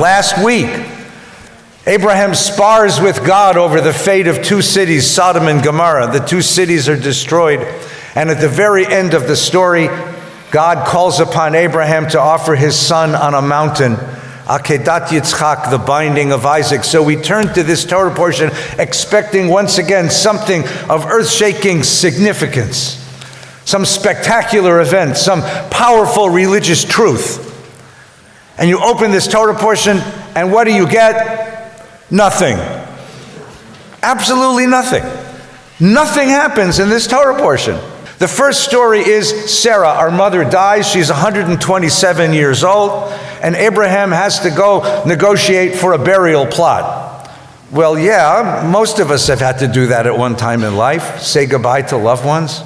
Last week, Abraham spars with God over the fate of two cities, Sodom and Gomorrah. The two cities are destroyed, and at the very end of the story, God calls upon Abraham to offer his son on a mountain, Akedat Yitzchak, the binding of Isaac. So we turn to this Torah portion expecting once again something of earth-shaking significance, some spectacular event, some powerful religious truth. And you open this Torah portion, and what do you get? Nothing. Absolutely nothing. Nothing happens in this Torah portion. The first story is Sarah, our mother, dies. She's 127 years old, and Abraham has to go negotiate for a burial plot. Well, yeah, most of us have had to do that at one time in life, say goodbye to loved ones.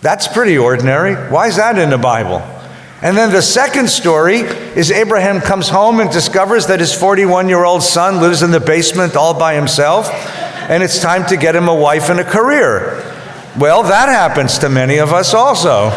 That's pretty ordinary. Why is that in the Bible? And then the second story is Abraham comes home and discovers that his 41-year-old son lives in the basement all by himself, and it's time to get him a wife and a career. Well, that happens to many of us also.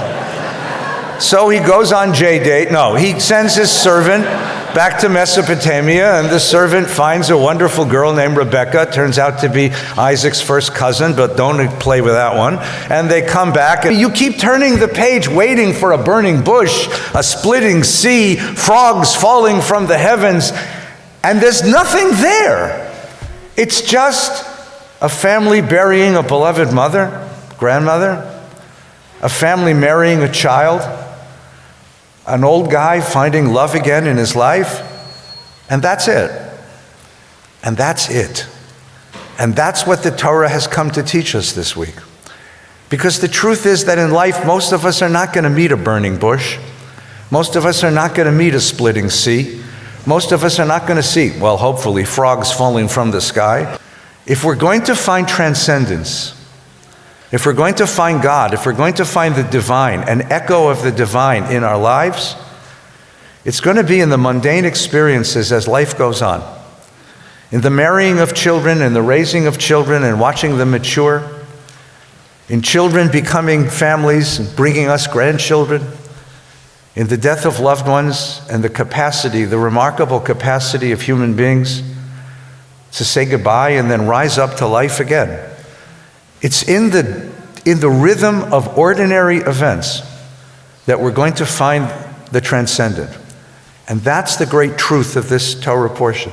So he goes on J-date. No, he sends his servant back to Mesopotamia, and the servant finds a wonderful girl named Rebecca. Turns out to be Isaac's first cousin, but don't play with that one. And they come back, and you keep turning the page waiting for a burning bush, a splitting sea, frogs falling from the heavens, and there's nothing there. It's just a family burying a beloved mother, grandmother, a family marrying a child, an old guy finding love again in his life, and that's it. And that's it. And that's what the Torah has come to teach us this week. Because the truth is that in life, most of us are not going to meet a burning bush. Most of us are not going to meet a splitting sea. Most of us are not going to see, well, hopefully, frogs falling from the sky. If we're going to find transcendence, if we're going to find God, if we're going to find the divine, an echo of the divine in our lives, it's going to be in the mundane experiences as life goes on. In the marrying of children and the raising of children and watching them mature. In children becoming families and bringing us grandchildren. In the death of loved ones and the capacity, the remarkable capacity of human beings to say goodbye and then rise up to life again. It's in the rhythm of ordinary events that we're going to find the transcendent. And that's the great truth of this Torah portion.